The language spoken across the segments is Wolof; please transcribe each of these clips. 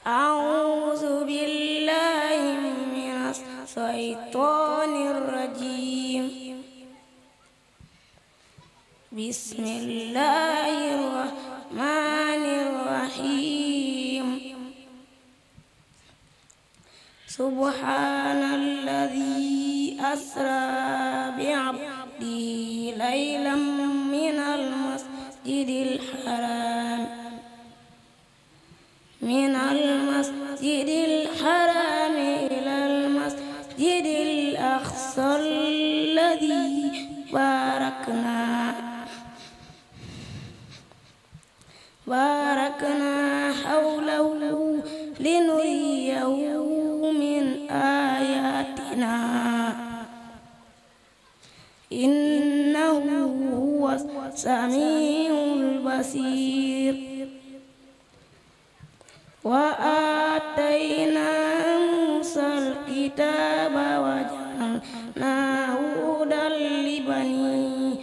أعوذ بالله من الشيطان الرجيم. بسم الله الرحمن الرحيم. سبحان الذي أسرى بعبده ليلا من المسجد الحرام إلى المسجد الأقصى الذي باركنا حوله لنريه من آياتنا إنه هو السميع البصير. وآتينا موسى الكتاب وجعلناه هدى لبني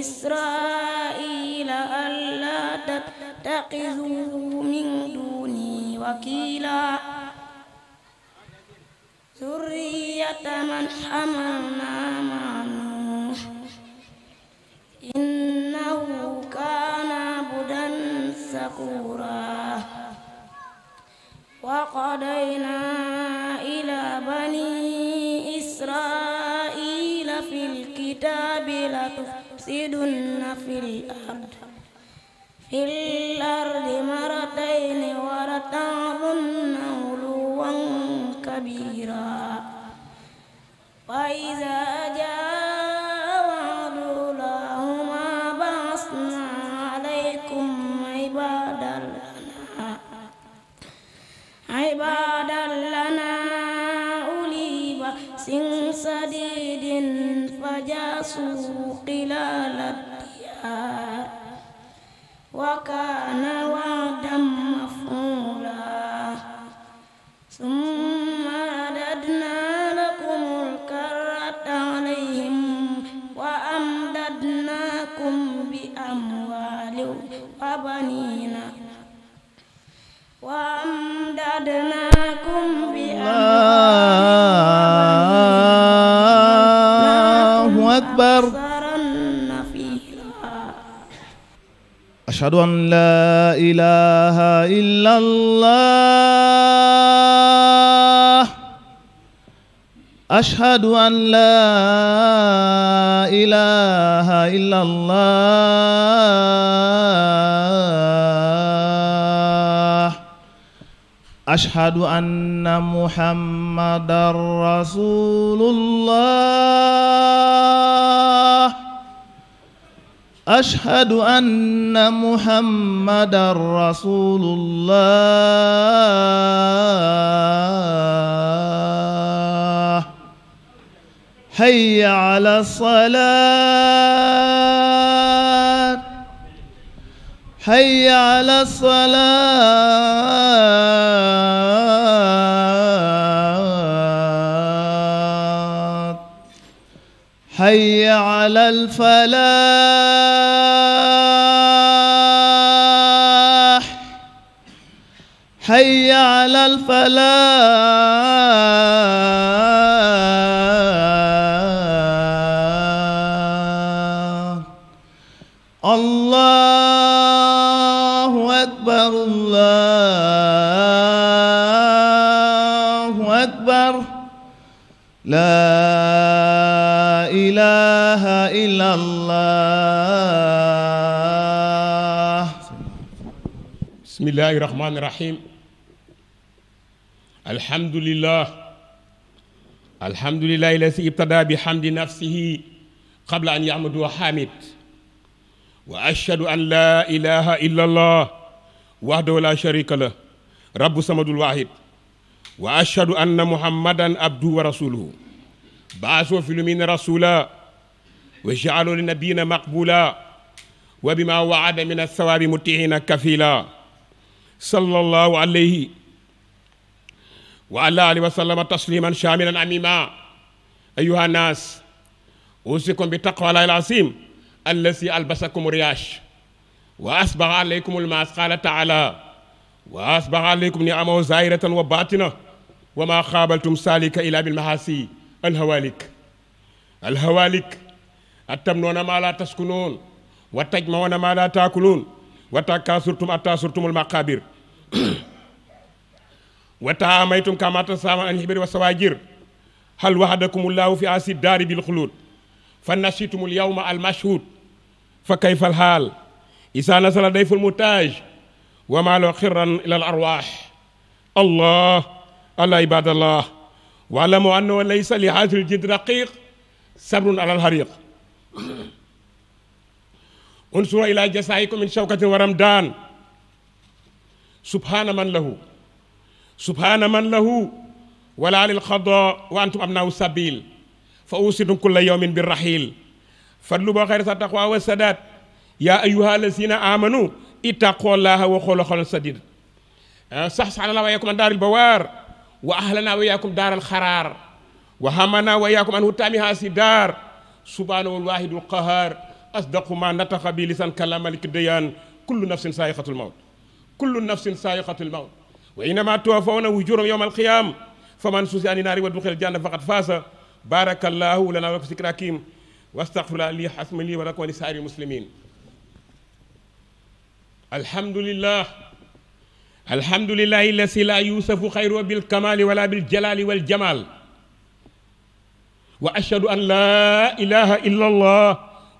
إسرائيل ألا تتخذوا من دوني وكيلا ذرية من حملنا مع نوح إنه كان عبدا شكورا. وقضينا إلى بني إسرائيل في الكتاب لتفسدن في الأرض مرتين ولتعلن علوا كبيرا. وإذا جاء وعد أولاهما بعثنا عليكم عبادا لنا أولي بأس شديد فجاسوا خلال الديار وكان وعدا مفعولا. ثم رددنا لكم الكرة عليهم وأمددناكم بأموال وبنين الله أكبر. أشهد أن لا إله إلا الله. أشهد أن لا إله إلا الله. أشهد أن محمدا رسول الله. أشهد أن محمدا رسول الله. حي على الصلاة. حي على الصلاة. حي على الفلاح. حي على الفلاح. الله أكبر. الله أكبر. لا إله إلا الله. بسم الله الرحمن الرحيم. الحمد لله الذي ابتدى بحمد نفسه قبل أن يعمد حامد. وأشهد أن لا إله إلا الله وحده لا شريك له رب الصمد الواحد. وأشهد أن محمدا عبده ورسوله بعثه في الأمين رسولا وجعله لنبينا مقبولا وبما وعد من الثواب متعين كفيلا. صلى الله عليه وعلى آله وسلم تسليما شاملا عميما. أيها الناس أوصيكم بتقوى الله العظيم allasi albasakum riyaash wa asbaxa alaykum almaas qaala taala wa asbaxa alaykum ni'amahu zaahiratan wa baatina wa maa xaabaltum saalika ila bilmahaasi alhawalik attamnoona maa laa taskunoon wa tajmaoona maa laa taakuluun wa takaasurtum attaa surtumul maqaabir wa taamaytum kamaa tasaamaa an hibri wa sawaajir hal wahadakumullahu fi asi daari bil xuluud fa nasitumul yawma al mashhuud fa kayfa al haal isaa nasala dayful mutaaj wa maa loo xirran ila al arwaax allah ibadallah waalamu annahu laysa li haazihil jidd raqiiq sabrun ala al hariiq unsuru ila jasaa'ikum min shawkatin wa ramdaan subhaana man lahu wala lil xadaa wa antum abnaau sabil fa usitum kulla yawmin bir raxiil fadlu boo xayra sa taqwa wa sadaat yaa ayyuha allazina amanu ittaqullaha wa qulu qawlan sadida sax la wa yaakum an daaril bawaar wa ahlana wa yaakum daaral xaraar wa hamana wa yaakum an hutaami haasi daar subhaanahu alwaahidul qahaar asdaqu ma nataqa bi lisan kala malik dayaan kullu nafsin saa'iqatul mawt wa innama tuwaffawna ujurahum yawmal qiyaam faman susi ani naari wa duxil janna faqad faasa barakallahu lana wa lakum fi zikri hakim wa astaghfirullah li hasmi li wa lakum wa li saa'iril muslimin alhamdulillahi allasi la yusafu xayruhu bil kamali wala bil jalali wal jamal wa ashhadu an la ilaha illa allah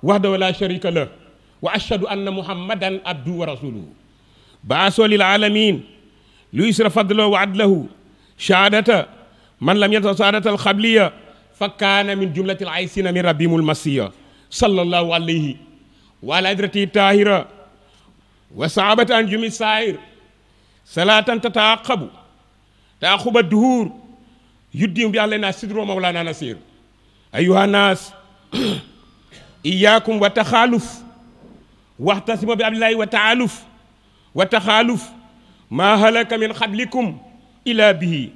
wahdahu la sharika lah wa ashhadu anna muhammadan abduhu wa rasuluhu ba'athahu lil alamin liyusra fadlahu wa adlahu shahadata man lam yata saadata alxabliya fa kaana min jumlati alaysina min rabbihimul masiya sallallahu alayhi wa ala idratihi tahira wa sahabati an jumi sair salatan tataaqabu taaquba duhur yuddim bi alayna sidro mawlana nasir ayuha nas iyakum wa taxaaluf waxtasimu bi ablillahi wa taxaaluf ma halaka min qablikum ila bihi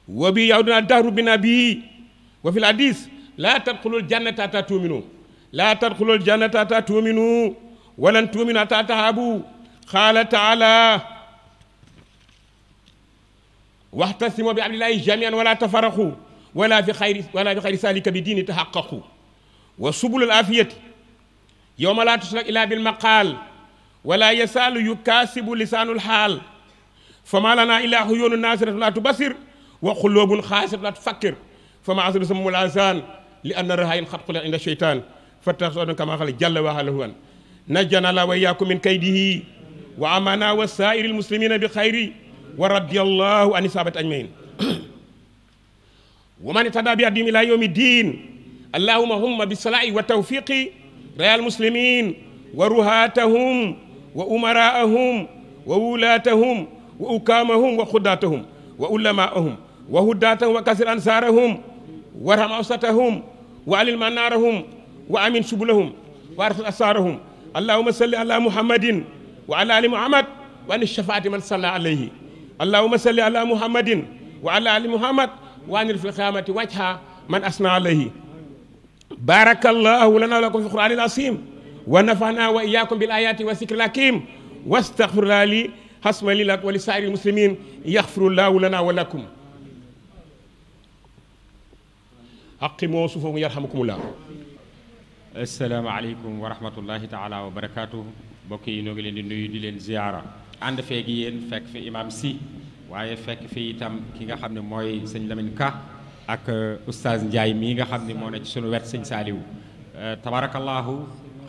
wa bi yawduna dahru bina bihi wa fil hadis la tadxulul jannata hatta tu'minu walan tu'minu hatta tahabu qala taala waxtasimu bi hablillahi jami'an wala tafarraqu wala bi xayri salika bi diini tahaqqaqu wa subulul afiyati yawma la tusrak illa bil maqal wala yasalu yukasibu lisanul haal fama lana illa huyunun nasiratu la tubasir wa qulubun khasiratu la tufakkir fama asru samul azan li anna rahayin qad qula inda shaytan fattakhudhu kama qala jalla wa ala najjana la wa iyyakum min kaydihi wa amana wa sa'iril muslimina bi khayri wa radiyallahu an sahabati ajmain wa man tada bi adim ila yawmi din allahumma humma bis salahi wa tawfiqi rayal muslimin wa ruhatahum wa umara'ahum wa wulatahum wa ukamahum wa khudatahum wa ulama'ahum wa huddatahum wa kasir ansarahum warham awsatahum wa alil manarahum wa amin subulahum wa arfil asarahum allahumma salli ala muhammadin wa ala ali muhammad wa an shafaati man salla alayhi allahumma salli ala muhammadin wa ala ali muhammad wa anil fil qiyamati wajha man asna alayhi barakallahu lana wa lakum fi qur'anil azim wa nafa'na wa iyyakum bil ayati wa zikril hakim wastaghfirullah li hasma li lak wa li sa'iril muslimin yaghfirullahu lana wa lakum aqimu sufufakum yarhamukumullah. asalaamaaleykum wa rahmatullahi taala wa barakaatu. mbokk yi ñoo ngi leen di nuyu di leen ziyaara ànd feeg yéen fekk fi imam si waaye fekk fi itam ki nga xam ne mooy sëñ Lamine Ka ak oustaz Ndiaye mii nga xam ne moo ne ci sunu wet sëñ Saaliwu tabarakallahu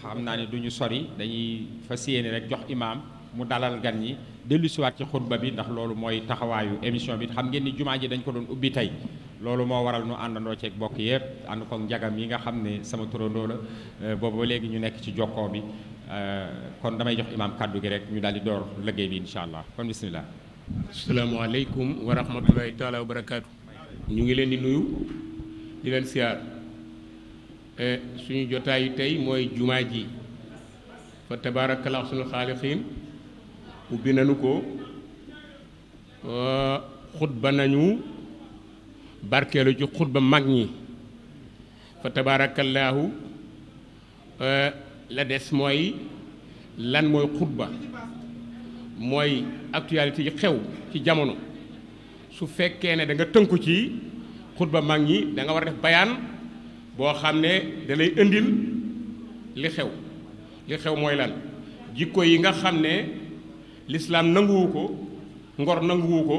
xam naa ne du ñu sori dañuy fas yéene rek jox imam mu dalal gan ñi dellu siwaat ci xutba bi ndax loolu mooy taxawaayu émission bi xam ngeen ni jumaa ji dañ ko doon ubbi tey loolu moo waral nu àndandoo ceeg bokk yëpp ànd koog njagam yi nga xam ne sama turandoo la boobu ba léegi ñu nekk ci jokkoo bi kon damay jox imam kàddu gi rek ñu daal di door liggéey bi incha allah kon bismillah. asalaamaaleykum wa rahmatullahi taala wa barakaatu. ñu ngi leen di nuyu di leen siyaar suñu jotaayu tey mooy jumaa ji fa tabaarakallah sunu xaaliqiin ubbi nañu ko xutba nañu barkeelu ci xutba mag ñi fa tabaarakallaahu la des mooy lan mooy xutba mooy actualité yi xew ci jamono su fekkee ne da nga tënku ci xutba mag ñi da nga war a def bayaan boo xam ne da lay indil li xew mooy lan jikko yi nga xam ne lislaam nanguwu ko ngor nanguwu ko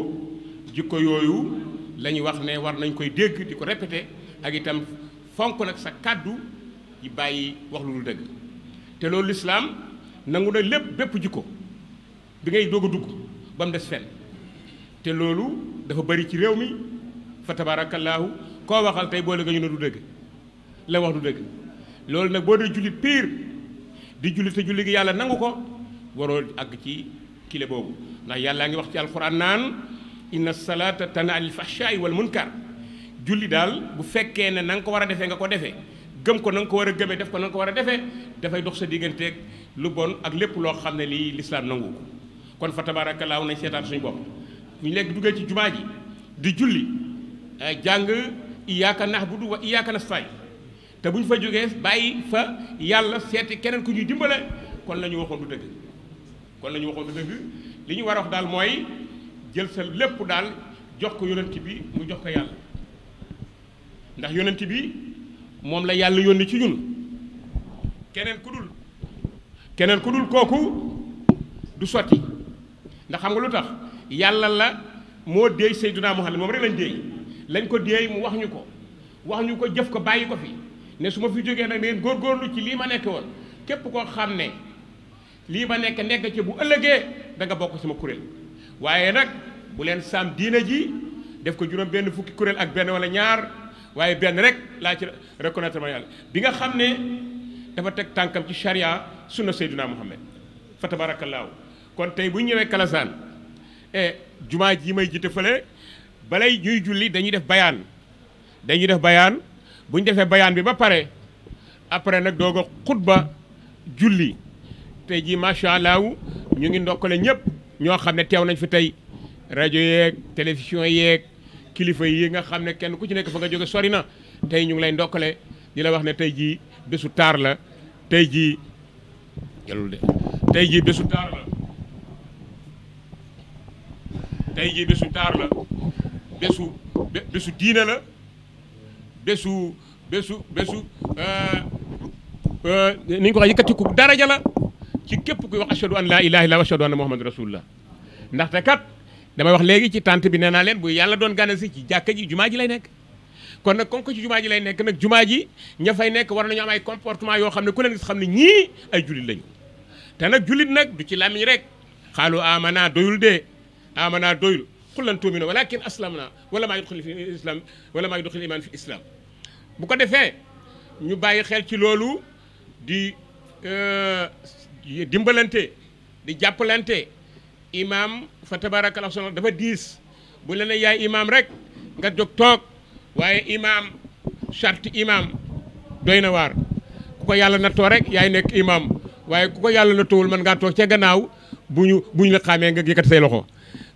jikko yooyu la ñuy wax ne war nañ koy dégg di ko répété ak itam fonk nag sa kàddu yi bàyyi wax lu dul dëgg te loolu lislaam nangu na lépp bépp jikko bi ngay doog a dugg ba mu des fenn te loolu dafa bari ci réew mi fa tabaarakallaahu koo waxal tey boole nga ñu ne du dëgg la wax du dëgg loolu nag boo dee jullit piir di jullit te julli gi yàlla nangu ko waroo àgg ci kile boobu ndax yàllaa ngi wax ci alxuraan naan inna salaata tanhaa anil fahshaa'i wal munkar julli daal bu fekkee ne na nga ko war a defee nga ko defee gëm ko na nga ko war a gëmee def ko na nga ko war a defee dafay dox sa digganteeg lu bon ak lépp loo xam ne lii lislaam nangu ko kon fa tabaarakallaahu nañ seetaan suñu bopp ñu lekk duggee ci jumaa ji di julli jàng iyyaaka na'budu wa iyyaaka nasta'iin te bu ñu fa jógee bàyyi fa yàlla seeti keneen ku ñuy dimbale kon la ñu waxoon du dëgg li ñu war a wax daal mooy jël sa lépp daal jox ko yonent bi mu jox ko yàlla ndax yonent bi moom la yàlla yónni ci ñun keneen ku dul kooku du sotti ndax xam nga lu tax yàlla la moo déey Seydina Muhammad moom rek lañ ko déey mu wax ñu ko jëf ko bàyyi ko fi ne su ma fi jógee nag ngeen góorgóorlu ci lii ma nekk woon képp koo xam ne lii ma nekk ci bu ëllëgee da nga bokk sama kuréel waaye nag bu leen saam diina ji def ko juróom benn fukki kuréel ak benn wala ñaar waaye benn rek laa ci reconnaître ma yàlla bi nga xam ne dafa teg tànkam ci charia sunna Seydina Muhammad fa tabaarakallaahu kon tey bu ñu ñëwee Kalasaan jumaa ji may jiite fële balay ñuy julli dañuy def bayaan bu ñu defee bayaan bi ba pare après nag doog a xutba julli tey jii macha allah ñu ngi ndokkale ñëpp ñoo xam ne teew nañ fi tey rajo yeeg télévision yeeg kilifa yi nga xam ne kenn ku ci nekk fa nga jóge sori na tey ñu ngi lay ndokkale di la wax ne tey jii bésu taar la tey jii bésu taar la bésu diina la bésu ni ñu ko waxee yëkkatiku daraja la ci képp kuy wax ashhadu an laa ilaaha illallaah wa ashhadu anna muhammadan rasulullah ndaxte kat damay wax léegi ci tànt bi nee naa leen bu yàlla doon gane si ci jàkka ji jumaa ji lay nekk kon nag comme que ci jumaa ji lay nekk nag jumaa ji ña fay nekk war nañu am ay comportement yoo xam ne ku leen gis xam ne ñii ay jullit lañu te nag jullit nag du ci làmmiñ rek xaalu amana doyul qul lan tu'minu walakin aslamna wala maa yudxil fi islam wala maa yudxil iman fi islam bu ko defee ñu bàyyi xel ci loolu di dimbalante di jàppalante imaam fa tabarakallah dafa diis bu la ne yaay imaam rek nga jóg toog waaye imaam charte imaam doy na waar ku ko yàlla nattoo rek yaay nekk imaam waaye ku ko yàlla nattoowul mën ngaa toog ca gannaaw bu ñu la xaamee nga yëkkat say loxo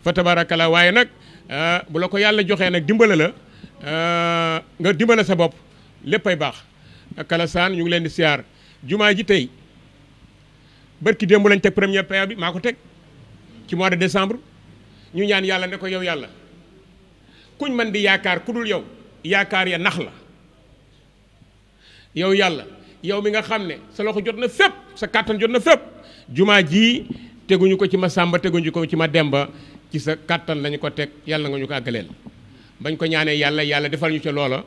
fa tabarakallah waaye nag bu la ko yàlla joxee nag dimbale la nga dimbale sa bopp léppay baax Kalasaan ñu ngi leen di siyaar jumaa ji tey barki démb lañ teg première pierre bi maa ko teg ci mois de décembre ñu ñaan yàlla ne ko yow yàlla kuñ mën di yaakaar ku dul yow yaakaar ya nax la yow yàlla yow mi nga xam ne sa loxo jot na fépp sa kàttan jot na fépp jumaa ji teguñu ko ci ma sàmba teguñu ko ci ma demba ci sa kàttan lañu ko teg yàlla nga ñu ko àggaleel bañ ko ñaanee yàlla defal ñu ca loola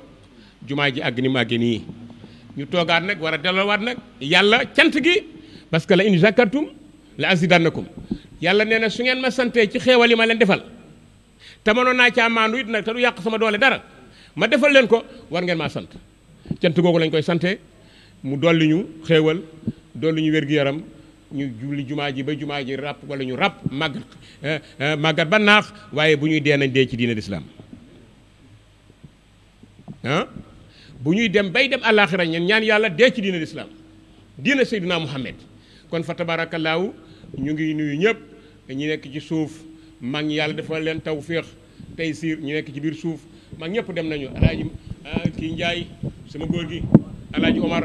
jumaa ji àgg ni màgge nii ñu toogaat nag war a delloowaat nag yàlla cant gi parce que la in zakartum la azidannakum yàlla nee na su ngeen ma santee ci xéewal yi ma leen defal te mënoon naa caa maandu it nag te du yàq sama doole dara ma defal leen ko war ngeen maa sant cant googu lañ koy sante mu dolli ñu xéewal dolli ñu wér-gu-yaram ñu julli jumaa ji ba jumaa ji ràpp wala ñu ràpp màggat ba naax waaye bu ñuy dee nañ dee ci diina lislaam bu ñuy dem bay dem àllaaxira ñaan yàlla dee ci diina lislaam diina Seydina Muhammad kon fa tabaarakallaahu ñu ngi nuyu ñëpp ñi nekk ci suuf mag ñi yàlla dafa leen tawféex tey siir ñu nekk ci biir suuf mag ñëpp dem nañu alaaji kii Njaay sama góor gi Alaaji Omar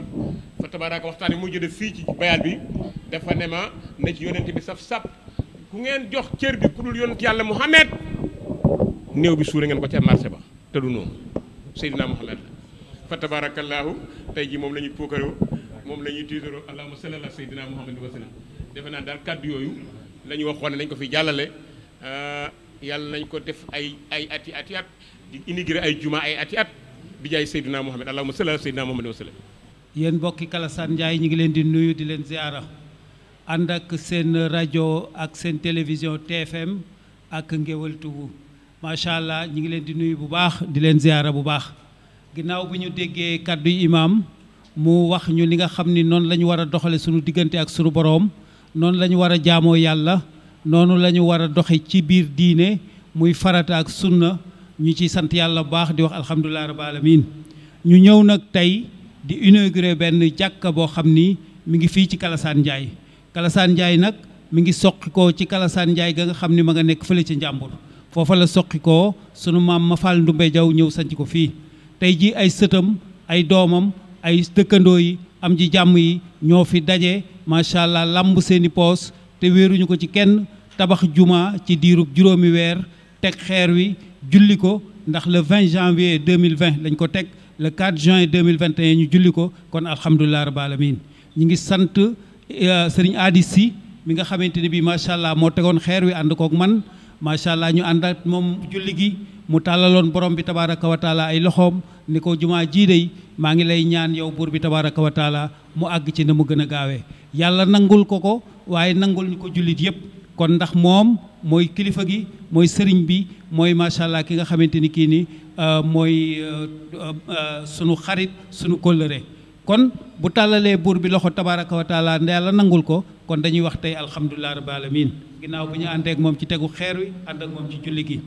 fa tabaraka waxtaan mu jëde fii ci bayal bi dafa ne ma ne ci yonent bi saf ku ngeen jox cër bi ku dul yonent yàlla Muhammad néew bi suure ngeen ko ca marché ba te du noonu Seydina Muhammad fa tabarakallahu tey ji moom la ñuy puukaroo moom la ñuy tiitaroo allahumma salli ala Seydina Muhammad wa sallam defe naa daal kàddu yooyu la ñu waxoon ne nañ ko fi jàllale yàlla nañ ko def ay ati at di inauguré ay juma ay ati at bi jaay Seydina Muhammad allahumma salli ala Seydina Muhammad wa sallam. yéen mbokki Kalassane Ndiaye ñu ngi leen di nuyu di leen ziara ànd ak seen rajo ak seen télévision TFM ak Ngéwël TV macha allah ñu ngi leen di nuyu bu baax di leen ziara bu baax ginnaaw bi ñu déggee kàddu imaam mu wax ñu li nga xam ni noonu la ñu war a doxale suñu diggante ak suñu boroom noonu la ñu war a jaamoo yàlla noonu la ñu war a doxe ci biir diine muy farata ak sunna ñu ciy sant yàlla bu baax di wax alhamdulilah rabbil alamin ñu ñëw nag tey di inauguré benn jàkka boo xam ni mi ngi fii ci Kalassane Ndiaye Kalassane Ndiaye nag mi ngi soqi ko ci Kalassane Ndiaye ga nga xam ni ma nga nekk fële ci Njàmbur foofa la soqi ko sunu maam ma Fall Ndumbe Jaw ñëw sanc ko fii tey ji ay sëtam ay doomam ay dëkkandoo yi am ji jàmm yi ñoo fi daje macha allah lamb seeni poos te wéeruñu ko ci kenn tabax juma ci diirub juróomi weer teg xeer wi julli ko ndax le 20 janvier 2020 lañ ko teg le 4 juin 2021 ñu julli ko kon alhamdulilah rabbil alamin ñu ngi sant sëriñ Adi Si mi nga xamante ne bii macha allah moo tegoon xeer wi ànd kook man macha allah ñu ànd ak moom julli gi mu tàllaloon borom bi tabaraka wa taala ay loxoom ni ko jumaa jii dey maa ngi lay ñaan yow buur bi tabaraka wa taala mu àgg ci na mu gën a gaawee yàlla nangul ko waaye nangul ñu ko jullit yépp kon ndax moom mooy kilifa gi mooy sëriñ bi mooy macha allah ki nga xamante ni kii ni mooy sunu xarit sunu kóllëre kon bu tàllalee buur bi loxo tabaraka wa taala yàlla nangul ko kon dañuy wax tey alhamdulilah rabbil alamin ginnaaw bu ñu àndeek moom ci tegu xeer wi ànd ak moom ci julli gi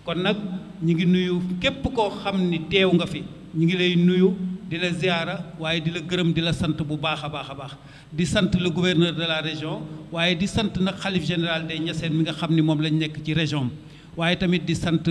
kon nag ñu ngi nuyu képp koo xam ni teew nga fi ñu ngi lay nuyu di la ziara waaye di la gërëm di la sant bu baax a baax a baax di sant le gouverneur de la région waaye di sant nag xalif général des Niassènes mi nga xam ni moom lañ nekk ci région waaye tamit di sant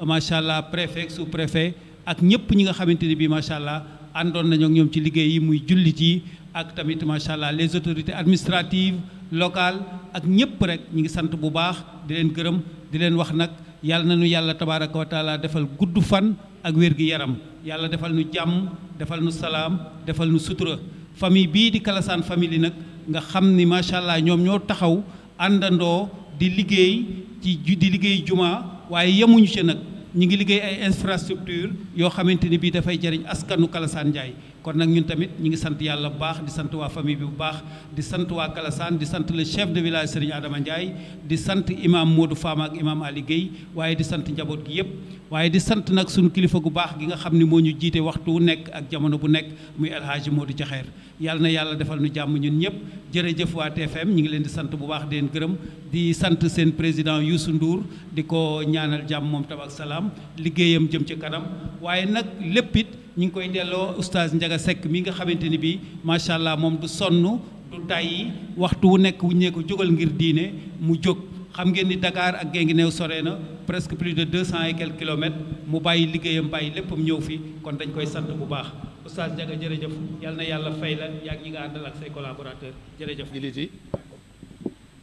macha allah préfet sous préfet ak ñëpp ñi nga xamante ni bii macha allah àndoon nañu ak ñoom ci liggéey yi muy jullit yi ak tamit macha allah les autorités administratives locales ak ñëpp rek ñi ngi sant bu baax di leen gërëm di leen wax nag yàlla na nu yàlla tabaraka wa taala defal gudd fan ak wér gi yaram yàlla defal nu jàmm defal nu salaam defal nu sutura famille bii di Kalassane famille nag nga xam ni macha allah ñoom ñoo taxaw àndandoo di liggéey di liggéey juma waaye yemuñu ci nag ñi ngi liggéey ay infrastructure yoo xamante ni bii dafay jëriñ askanu Kalassane Ndiaye kon nag ñun tamit ñi ngi sant yàlla bu baax di sant waa famille bi bu baax di sant waa Kalassane di sant le chef de village Serigne Adama Ndiaye di sant imam Modou Fama ak imam Ali Guèye waaye di sant njaboot gi yëpp waaye di sant nag suñu kilifa gu baax gi nga xam ni moo ñu jiite waxtu wu nekk ak jamono bu nekk muy El Hadji Modou Diakher yàlla na yàlla defal nu jàmm ñun ñëpp jërëjëf waa TFM ñi ngi leen di sant bu baax di leen gërëm di sant seen président Youssou Ndour di ko ñaanal jàmm moom tam ak salaam liggéeyam jëm ci kanam waaye nag lépp it ñu ngi koy delloo oustaz Ndiaga Seck mi nga xamante ni bii macha allah moom du sonn du tàyyi waxtu wu nekk wuñ ne ko jógal ngir diine mu jóg xam ngeen ni Dakar ak Guinguinéo sore na presque plus de 200 et quelques kilomètres mu bàyyi liggéeyam bàyyi léppam ñëw fi kon dañ koy sant bu baax oustaz Ndiaga jërëjëf yal na yàlla fay la yaag ñi nga àndal ak say collaborateurs jërëjëf. jiliti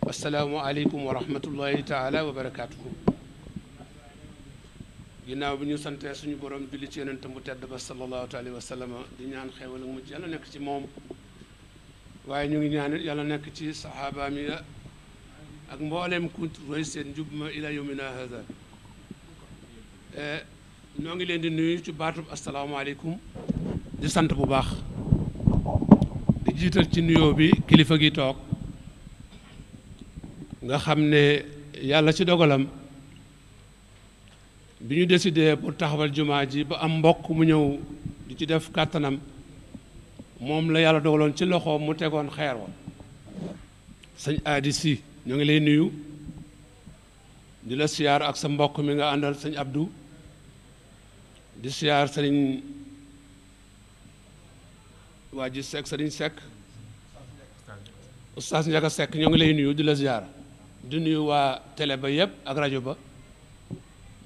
asalaamualeykum wa rahmatullahi taala wa barakaatuhu. ginnaaw bi ñu santee suñu borom julli ci yonentam bu tedd ba sallallahu alayhi wa sallam di ñaan xeewal ak mucc yàlla nekk ci moom waaye ñu ngi ñaan yàlla nekk ci saxaabaam yi ak mbooleem ku roy seen njub ma ila yawmina hada ñoo ngi leen di nuyu ci baatub asalaamaaleykum di sant bu baax di jiital ci nuyoo bi kilifa gi toog nga xam ne yàlla ci dogalam bi ñu décidé pour taxawal jumaa ji ba am mbokk mu ñëw di ci def kàttanam moom la yàlla dogaloon ci loxoom mu tegoon xeer wa sëñ Adi Si ñoo ngi lay nuyu di la siyaar ak sa mbokk mi nga àndal sëñ Abdou di siyaar sëriñ waa ji Seck sëriñ Seck oustaz Ndiaga Seck ñoo ngi lay nuyu di la siyaar di nuyu waa télé ba yëpp ak rajo ba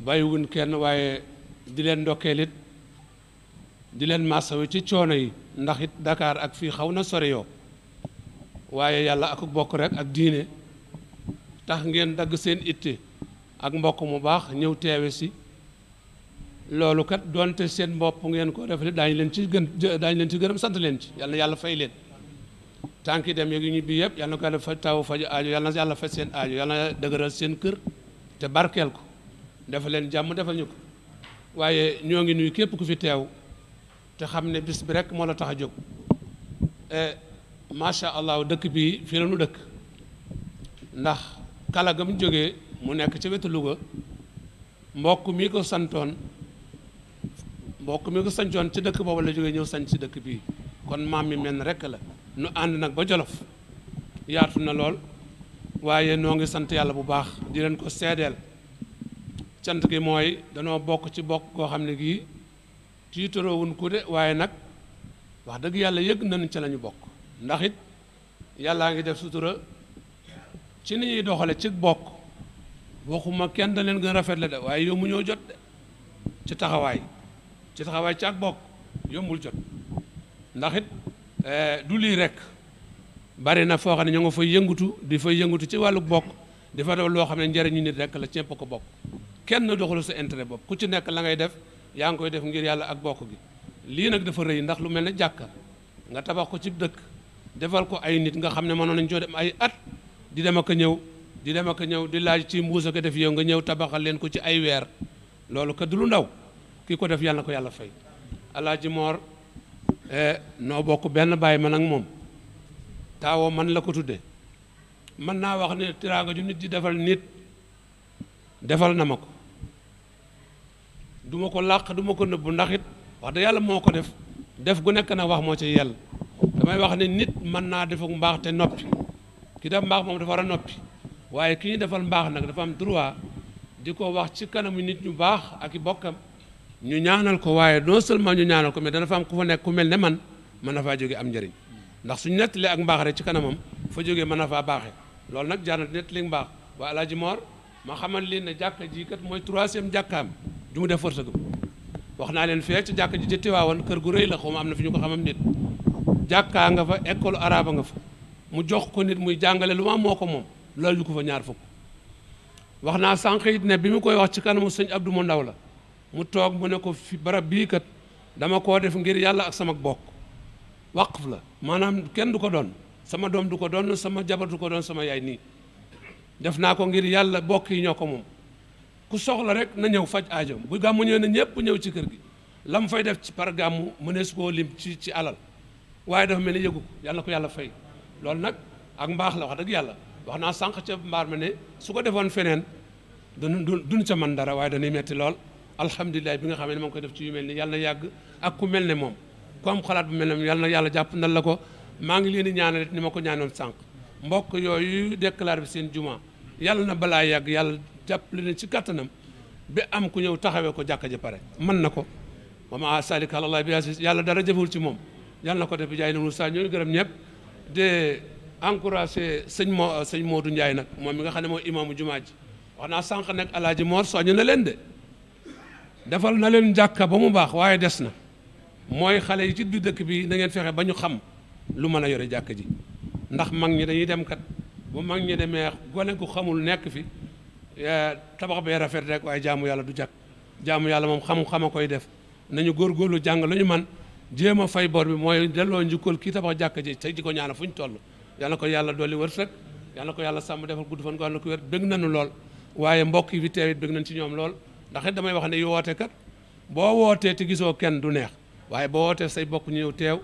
bàyyiwuñ kenn waaye di leen ndokkeelit di leen maasawu ci coono yi ndax it Dakar ak fii xaw na sore yoo waaye yàlla ak bokk rek ak diine tax ngeen dagg seen itte ak mbokk mu baax ñëw teewe si loolu kat doonte seen bopp ngeen ko defale daañu leen ci gërëm sant leen ci yàlla na yàlla fay leen tànki dem yeeg yu ñibbi yëpp yàlla na ko yàlla fa taw faju aajo yàlla na yàlla faj seen aajo yàlla na dëgëral seen kër te barkeel ko defal leen jàmm defal ñu ko waaye ñoo ngi nuyu képp ku fi teew te xam ne bis bi rek moo la tax a jóg macha allah dëkk bi fii la nu dëkk ndax kala ga mu jógee mu nekk ca wetu Louga mbokk mi ko sancoon ci dëkk boobu la jógee ñëw sañ ci dëkk bii kon maam mi mel rekk la nu ànd nag ba Jolof yaatu na lool waaye noo ngi sant yàlla bu baax di leen ko seedeel cant gi mooy danoo bokk ci bokk koo xam ne gii tiitaroowun ku de waaye nag wax dëgg yàlla yëg nañ ca la ñu bokk ndax it yàllaa ngi def sutura ci ni ñuy doxale ci bokk waxuma kenn da leen gën a rafet la de waaye yow mu ñoo jot de ci taxawaay ci ak bokk yombul jot ndax it du lii rek bari na foo xam ne ñoo nga fay yëngutu ci wàllu bokk dafa def loo xam ne njëriñu nit rek la ñépp ko bokk kenn doxalu sa intérêt bopp ku ci nekk la ngay def yaa ngi koy def ngir yàlla ak bokk gi lii nag dafa rëy ndax lu mel ne jàkka nga tabax ko ci dëkk defal ko ay nit nga xam ne mënoon nañu coo dem ay at di dem ak a ñëw di laaj ci mbuus ak def yow nga ñëw tabaxal leen ko ci ay weer loolu kat du lu ndaw kii ko def yàlla na ko yàlla fay Alaaji Moor noo bokk benn baay man ak moom taawoo man la ko tudde mën naa wax ne tiraanga ju nit di defal nit defal na ma ko duma ko làq duma ko nëbbu ndax it wax da yàlla moo ko def gu nekk na wax moo ci yàlla damay wax ne nit mën naa def ak mbaax te noppi ki def mbaax moom dafa war a noppi waaye ki ñu defal mbaax nag dafa am droit di ko wax ci kanamu nit ñu baax ak i bokkam ñu ñaanal ko waaye non seulement ñu ñaanal ko mais dana fa am ku fa nekk ku mel ne man mën na faa jógee am njëriñ ndax suñu nettalee ak mbaax rek ci kanamam fa jógee mën na faa baaxee loolu nag jaar na nettali mbaax waa Alaaji Moor ma xamal leen ne jàkka ji kat mooy 3e jàkkaam ju mu def wërsëgam wax naa leen fee ci jàkka ji ci Tiwaawan kër gu rëy la xaw ma am na fi ñu ko xamam nit jàkkaa nga fa école arabe nga fa mu jox ko nit muy jàngale lu ma moo ko moom loolu ñu ko fa ñaar fukk wax naa sànq it ne bi mu koy wax ci kanamu sëñ Abdou mu ndaw la mu toog mu ne ko fi barab bii kat dama koo def ngir yàlla ak sama bokk waqf la maanaam kenn du ko doon sama doom du ko doon sama jabar du ko doon sama yaay nii def naa ko ngir yàlla bokk yi ñoo ko moom ku soxla rek na ñëw faj aajo bu gàmmu ñëw na ñëpp ñëw ci kër gi la mu fay def ci par gàmmu mënees koo lim ci alal waaye dafa mel ni yëgu ko yàlla na ko yàlla fay loolu nag ak mbaax la wax dëgg yàlla wax naa sànq ca mbaar ma ne su ko defoon feneen duñ ca man dara waaye dañuy metti lool alhamdulilah bi nga xam ne ma ngi koy def ci yu mel ni yàlla na yàgg ak ku mel ne moom ku am xalaat bu mel ne moom yàlla na yàlla jàpp ndal la ko maa ngi leen di ñaanal ni ma ko ñaanoon sànq mbokk yooyu déclaré bi seen juma yàlla na balaa yàgg yàlla jàpp leen ci kattanam bi am ku ñëw taxawee ko jàkka ji pare mën na ko wa ma salika àlallah bi aziz yàlla dara jëfewul ci moom yàlla na ko def bi jaay na sa ñooy gërëm ñëpp de encouragé sëñ Modou Ndiaye nag moom mi nga xam ne mooy imaamu jumaa ji wax naa sànq nag Alaaji Moor soñu na leen de defal na leen jàkka ba mu baax waaye des na mooy xale yi ci biir dëkk bi na ngeen fexe ba ñu xam lu mën a yore jàkka ji ndax mag ñi dañuy dem kat bu mag ñi demee gone ku xamul nekk fi tabax bee rafet rek waaye jaamu yàlla du jàkk jaamu yàlla moom xam-xam a koy def nañu góorgóorlu jàng lu ñu man jéem a fay bor bi mooy delloo njukkal kii tabax jàkka ji tey di ko ñaana fu ñu toll yàlla ko yàlla dolli wërsëg yàlla ko yàlla sàmm defal gudd fan ko ànd ko wér bëgg nañu lool waaye mbokk yi fi teewit bëgg nañ ci ñoom lool ndax it damay wax ne yu woote kat boo wootee te gisoo kenn du neex waaye boo wootee say bokk ñëw teew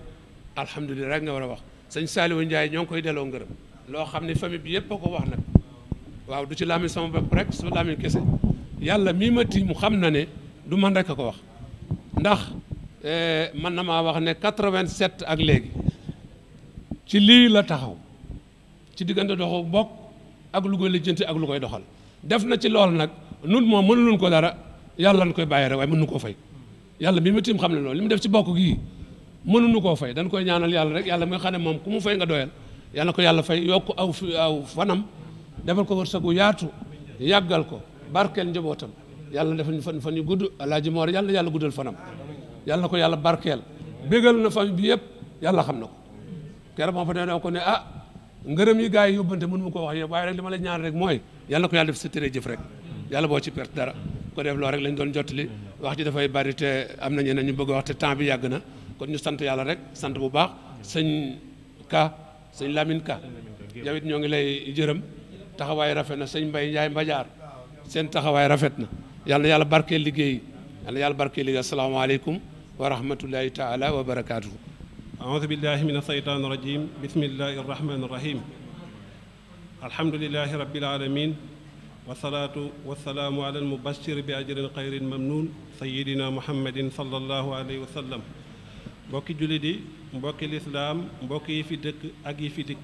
alhamdulilah rek nga war a wax sëñ Saliou Ndiaye ñoo ngi koy delloo ngërëm loo xam ne famille bi yëpp a ko wax nag waaw du ci làmmiñ sama bopp rek su làmmiñ kese yàlla mii ma tiim mu xam na ne du man rek a ko wax ndax man na maa wax ne 87 ak léegi ci lii la taxaw ci diggante doxu bokk ak lu koy lijjanti ak lu koy doxal def na ci loolu nag nun moom mënuluñ ko dara yàlla lañ koy bàyyi rek waaye mënuñu koo fay yàlla bi ma tiim xam ne loolu li mu def ci bokk gii mënuñu koo fay dañ koy ñaanal yàlla rek yàlla mi nga xam ne moom ku mu fay nga doyal yàlla ko yàlla fay yokk aw fanam defal ko wërsëgu yaatu yàggal ko barkeel njabootam yàlla defal ñu fan yu gudd Alaaji Moor yàlla guddal fanam yàlla na ko yàlla barkeel bégal na famille bi yëpp yàlla xam na ko keroog moo fa ne ko ne ah ngërëm yi gars yi yóbbante mënu ma ko wax yëpp waaye rek li ma la ñaan rek mooy yàlla na ko yàlla def sa téré jëf rek yàlla boo ci perte dara ko def loolu rek lañ doon jottali wax ji dafay bari te am na ñeneen ñu bëgg a wax te temps bi yàgg na kon ñu sant yàlla rek sant bu baax sëñ Lamine Ka yow it ñoo ngi lay jërëm taxawaay rafet na sëñ Mbaye Ndiaye Mbajaar seen taxawaay rafet na yàlla na yàlla barkeel liggéey yàlla na yàlla barkeel liggéey asalaamaaleykum wa rahmatullahi taala wa barakaatuhu. أعوذ بالله من الشيطان الرجيم بسم الله الرحمن الرحيم الحمد لله رب العالمين والصلاة والسلام على المبشر بأجر خير ممنون سيدنا محمد صلى الله عليه وسلم mbokki jullit yi mbokki lislaam mbokk yi fi dëkk ak yi fi dikk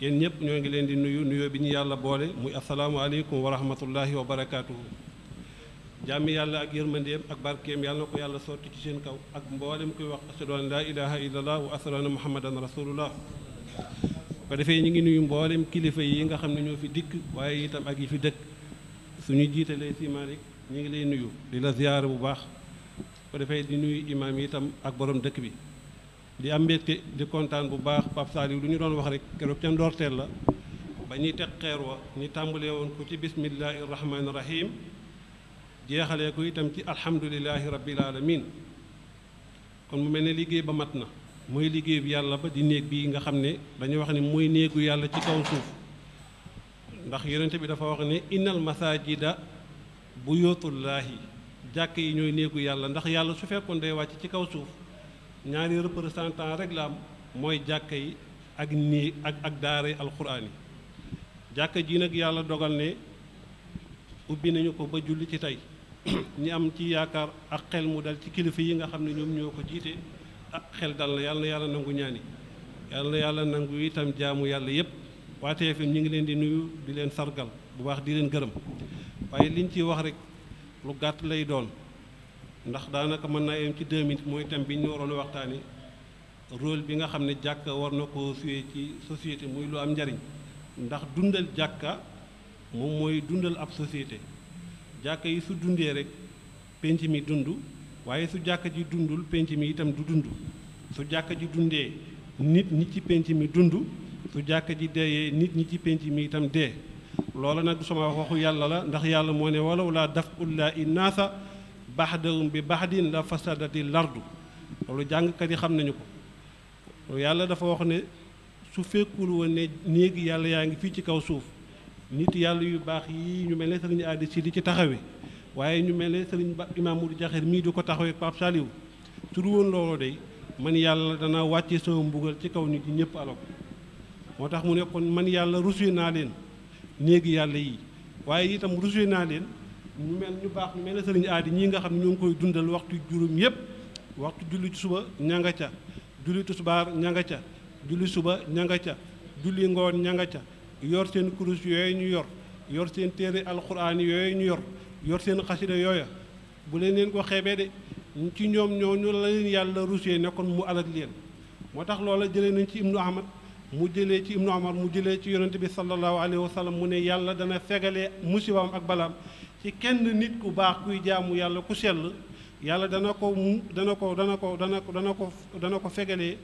yéen ñëpp ñoo ngi leen di nuyu nuyoo bi ñu yàlla boole muy asalaamualeykum wa rahmatullahi wa barakaatuhu jàmmi yàlla ak yërmandeem ak barkeem yàlla na ko yàlla sotti ci seen kaw ak mboolem koy wax ashadu an laa ilaha illallah wa ashadu anna muhammadan rasulullah ko defee ñu ngi nuyu mboolem kilifa yi nga xam ne ñoo fi dikk waaye itam ak yi fi dëkk suñu jiitalee si Malick ñu ngi lay nuyu di la ziyaara bu baax ko defee di nuyu imaam yi itam ak borom dëkk bi di am mbégte di kontaan bu baax Pape Saliou lu ñu doon wax rek keroog ca ndorteel la ba ñuy teg xeer wa ñu tàmbalee woon ko ci bismillahi rahmaani rahim jeexalee ko itam ci alhamdulilahi rabbil alamin kon mu mel ne liggéey ba mat na mooy liggéey bi yàlla ba di néeg bi nga xam ne dañuy wax ne mooy néegu yàlla ci kaw suuf ndax yonent bi dafa wax ne innal masajida buyutullaahi jàkk yi ñooy néegu yàlla ndax yàlla su fekkoon day wàcc ci kaw suuf ñaari représentant rek la am mooy jàkka yi ak néeg ak daara alxuraan yi jàkka ji nag yàlla dogal ne ubbi nañu ko ba julli ci tey ñi am ci yaakaar ak xel mu dal ci kilifa yi nga xam ne ñoom ñoo ko jiite xel dal na yàlla nangu ñaani yàlla na yàlla nangu itam jaamu yàlla yépp waa TFM ñu ngi leen di nuyu di leen sargal bu baax di leen gërëm waaye liñ ciy wax rek lu gàtt lay doon ndax daanaka mën naa yem ci 2 minutes mooy thème bi ñu waroon a waxtaani rôle bi nga xam ne jàkka war na ko suyee ci société muy lu am njariñ ndax dundal jàkka moom mooy dundal ab société jàkka yi su dundee rek penc mi dund waaye su jàkka ji dundul penc mi itam du dund su jàkka ji dundee nit ñi ci penc mi dund su jàkka ji deeyee nit ñi ci penc mi itam dee loola nag du sama waxu yàlla la ndax yàlla moo ne walaw laa daf'ullaa innaasa ba'dahum bi ba'din la fasadati lardu loolu jàngkat yi xam nañu ko yàlla dafa wax ne su fekkul woon ne néegi yàlla yaa ngi fii ci kaw suuf nit yàlla yu baax yi ñu mel ne sëriñ Adi si di ci taxawee waaye ñu mel ne sëriñ Imaam Modou Diakher mii di ko taxawee Pape Saliou su du woon loolu day man yàlla dana wàcce sama mbugal ci kaw nit ñi ñëpp alal moo tax mu ne kon man yàlla rusuy naa leen néegi yàlla yi waaye itam rusuy naa leen ñu baax ñu mel ne sëriñ Adi ñii nga xam ne ñoo ngi koy dundal waxtu juróom yëpp waxtu julli ci suba ña nga ca julli tisbaar ña nga ca julli suba ña nga ca julli ngoon ña nga ca yor seen kurus yooyu ñu yor seen téere alxuraan yooyu ñu yor seen xasida yooya bu leen ko xeebee de ci ñoom ñooñu la leen yàlla rusee ne kon mu alag leen moo tax loola jëlee nañ ci ibnu ahmad mu jëlee ci ibnu ahmad mu jëlee ci yonente bi sallallahu alayhi wa sallam mu ne yàlla dana fegalee musibaam ak balaam ci kenn nit ku baax kuy jaamu yàlla ku sell yàlla dana ko fegalee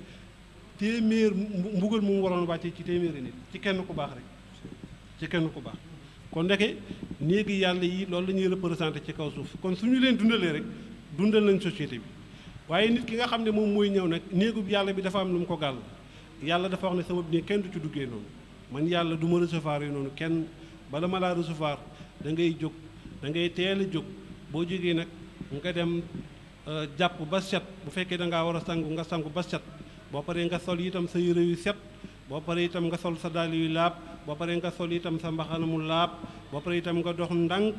téeméer mbugal mu waroon wàcce ci téeméeri nit ci kenn ku baax rek ci kenn ku baax kon ndeke néegi yàlla yi loolu la ñuy représenté ci kaw suuf kon su ñu leen dundalee rek dundal nañ société bi waaye nit ki nga xam ne moom mooy ñëw nag néegub yàlla bi dafa am lu mu ko gàll yàlla dafa wax ne sama néeg kenn du ci duggee noonu man yàlla du ma recevoir yi noonu kenn bala ma laa recevoir da ngay jóg da ngay teel a jóg boo jógee nag nga dem jàpp ba set bu fekkee da ngaa war a sangu nga sangu ba set boo paree nga sol itam sa yére yu set boo paree itam nga sol sa dàll yu laab boo paree nga sol itam sa mbaxana mu laab boo paree itam nga dox ndànk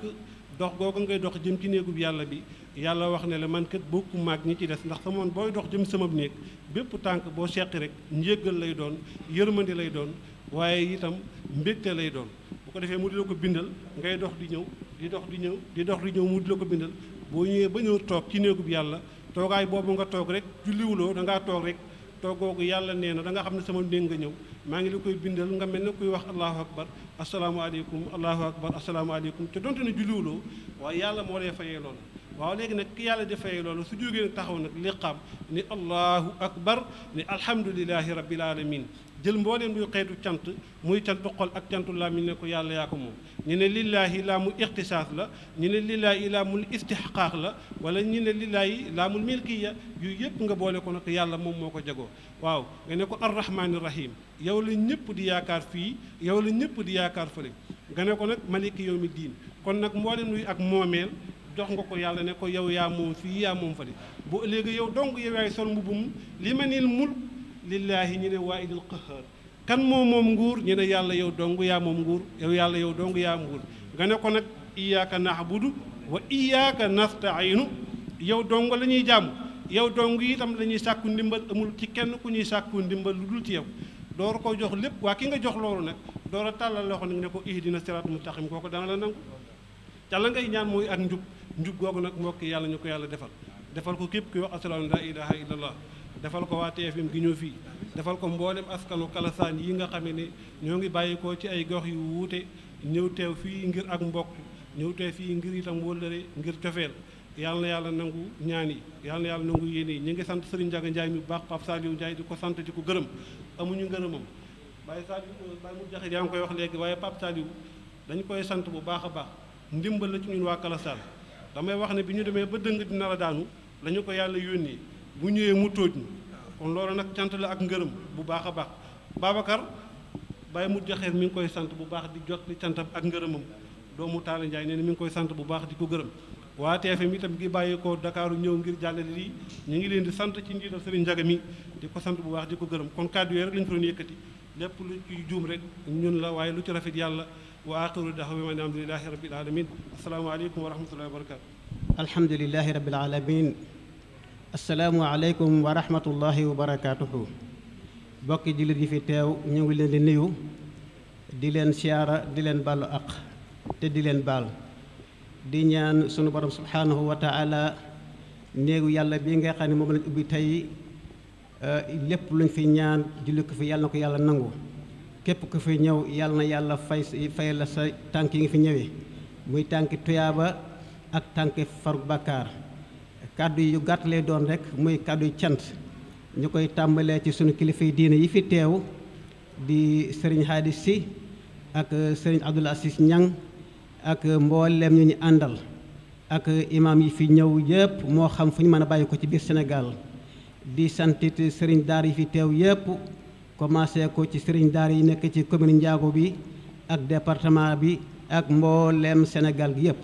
dox googu ngay dox jëm ci néegub yàlla bi yàlla wax ne la man kat bokku maag ñi ci des ndax sa moon booy dox jëm sama néeg bépp tànk boo seqi rek njéggal lay doon yërmandi lay doon waaye itam mbégte lay doon bu ko defee mu di la ko bindal ngay dox di ñëw di dox di ñëw di dox di ñëw mu di la ko bindal boo ñëwee ba ñëw toog ci néegub yàlla toogaay boobu nga toog rek julliwuloo da ngaa toog rek toogoogu yàlla nee na da nga xam ne sama néeg nga ñëw maa ngi la koy bindal nga mel ne kuy wax allahu akbar asalaamaaleykum allahu akbar asalaamaaleykum te donte ne julliwuloo waaye yàlla moo lay fayee loolu waaw léegi nag ki yàlla di fay loolu su jógee nag taxaw nag liqaam ni allahu akbar ni alhamdulilahi rabbil alamin jël mbooleem luy xeetu cant muy cantu xol ak cantu làmmiñ ne ko yàlla yaa ko moom ñu ne lillaahi laamul ixtisaas la ñu ne lillaahi laamul istixqaaq la wala ñu ne lillaahi laamul milkiya yu yëpp nga boole ko nag yàlla moom moo ko jagoo waaw nga ne ko arrahmaani rahim yow la ñëpp di yaakaar fii yow la ñëpp di yaakaar fële nga ne ko nag maliki yawmi diin kon nag mbooleem luy ak moomeel jox nga ko yàlla ne ko yow yaa moom fii yaa moom fële bu léegi yow dong yow yaay sol mbubum limanil mulk lillaahi ñu ne waahidil qahhaar kan moom nguur ñu ne yàlla yow dong yaa moom nguur yow yàlla yow dong yaa nguur nga ne ko nag iyyaka na'budu wa iyyaka nasta'inu yow dong la ñuy jàmm yow dong itam la ñuy sàkku ndimbal amul ci kenn ku ñuy sàkku ndimbal lu dul ci yow door ko jox lépp waa ki nga jox loolu nag door a tàllal loxo nag ne ko ihdina siraat mustaqim kooku dana la nangu ca la ngay ñaan mooy ak njub googu nag mbokk yàlla ñu ko yàlla defal ko képp kuy wax asalaam la ilaha illallah defal ko waa TFM gi ñëw fii defal ko mboolem askanu Kalasaan yi nga xam ne ñoo ngi bàyyikoo ci ay gox yu wuute ñëw teew fii ngir ak mbokk ñëw teew fii ngir itam wóllëre ngir cofeel yàlla na yàlla nangu ñaan yi yàlla na yàlla nangu yéene yi ñu ngi sant Serigne Ndiaga Ndiaye mi bu baax Pape Saliou Ndiaye di ko sant di ko gërëm amuñu ngërëmam Baye Saliou Baye mu jaxit yaa ngi koy wax léegi waaye Pape Saliou dañu koy sant bu baax a baax ndimbal la ci ñun waa Kalasaan damay wax ne bi ñu demee ba dëng di nar a daanu lañu ko yàlla yónnee bu ñëwee mu tóoj ñu kon loolu nag cant la ak ngërëm bu baax a baax Babacar Baye mu jaxeer mi ngi koy sant bu baax di jot li cantam ak ngërëmam doomu Taala Ndiaye nee na mi ngi koy sant bu baax di ko gërëm waa TFM itam gi bàyyi ko Dakaaru ñëw ngir jàllale lii ñu ngi leen di sant ci njiital Serigne Ndiaga mi di ko sant bu baax di ko gërëm kon kàddu yooyu rek lañu fa doon yëkkati lépp lu ci juum rek ñun la waaye lu ci rafet yàlla wa axiru da'waana alhamdulillahi rabbil alamin assalaamu aleykum wa rahmatullahi wa barakatu alhamdulillahi rabbil alamin assalaamu aleykum wa rahmatullahi wa barakatuhu bokki jullit yi fi teew ñu ngi leen di nuyu di leen siyaara di leen baalu aq te di leen baal di ñaan sunu borom subhanahu wa taala néegu yàlla bi nga xam ne moom lañ ubbi tey lépp luñ fi ñaan julli ko fi yàlla na ko yàlla nangu képp ku fi ñëw yàlla na yàlla fay la sa tànk yi nga fi ñëwee muy tànki tuyaaba ak tànki faru bàkkaar kàddu yu gàtt lay doon rek muy kàddu yu cant ñu koy tàmbalee ci sunu kilifay diine yi fi teew di sëriñ Hadi Si ak sëriñ Abdoul Aziz Ñang ak mboolem ñu ñu àndal ak imam yi fi ñëw yëpp moo xam fu ñu mën a bàyyi ko ci biir Sénégal di santit sëriñ daara yi fi teew yëpp commencé ko ci sëriñ daara yi nekk ci commune Ndiago bi ak département bi ak mboolem Sénégal gi yëpp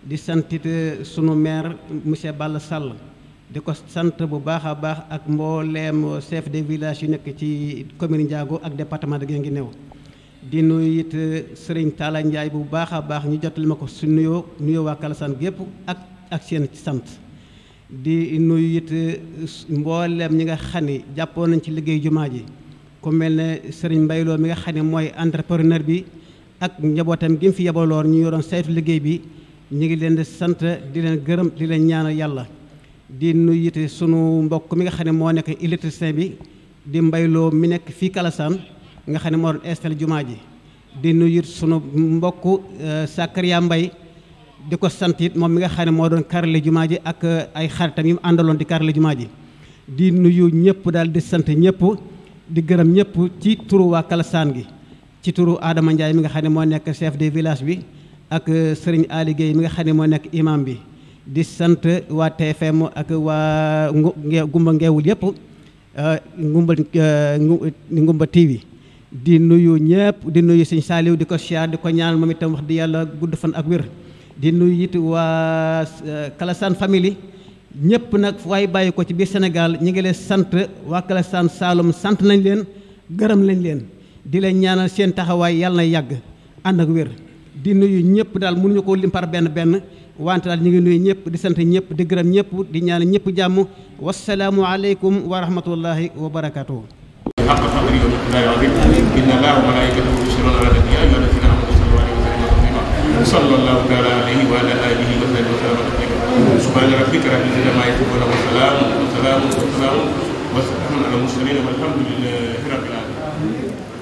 di santit sunu maire monsieur Balla Sall di ko sant bu baax a baax ak mboolem chef de village yu nekk ci commune Ndiago ak département de Guinguinéo di nuyu it sëriñ Talla Ndiaye bu baax a baax ñu jottali ma ko su nuyoo waa Kalasaan gépp ak seen sant di nuyu it mboolem ñi nga xam ne jàppoon nañ ci liggéey jumaa ji ku mel ne sëriñ Mbayloo mi nga xam ne mooy entrepreneur bi ak njabootam gi mu fi yebaloon ñu yoroon saytu liggéey bi ñu ngi leen di sant di leen gërëm di leen ñaanal yàlla di nuyu it sunu mbokk mi nga xam ne moo nekk électricien bi di Mbayloo mi nekk fii Kalasaan nga xam ne moo doon installé jumaa ji di nuyu it sunu mbokk Sakariya Mbay di ko sant it moom mi nga xam ne moo doon karale jumaa ji ak ay xaritam yi mu àndaloon di karale jumaa ji di nuyu ñëpp daal di sant ñëpp di gërëm ñëpp ci turu waa Kalasaan gi ci turu Adama Ndiaye mi nga xam ne moo nekk chef de village bi ak Serigne Ali Gueye mi nga xam ne moo nekk imam bi di sant waa TFM ak waa Ngumba Ngeewul yëpp Ngumba TV di nuyu ñëpp di nuyu Sëñ Saaliw di ko siyaar di ko ñaan moom itam wax di yàlla gudd fan ak wér di nuyu it waa Kalasaan famille ñëpp nag waaye bàyyi ko ci biir Sénégal ñi ngi leen sant waa Kalasaan Saalum sant nañ leen gërëm nañ leen di leen ñaanal seen taxawaay yàlla na yàgg ànd ak wér di nuyu ñëpp daal mënuñu ko lim par benn benn wante daal ñu ngi nuyu ñëpp di sant ñëpp di gërëm ñëpp di ñaanal ñëpp jàmm wasalaamu aleykum wa rahmatullahi wa barakatuh حق قدره ومقداره العظيم ان الله وملائكته يصلون على النبي يا ايها الذين امنوا صلوا عليه وسلموا تسليما صلى الله تعالى عليه وعلى اله وصحبه وسلم تسليما سبحان ربك رب العزه عما يصفون وسلام على المرسلين والحمد لله رب العالمين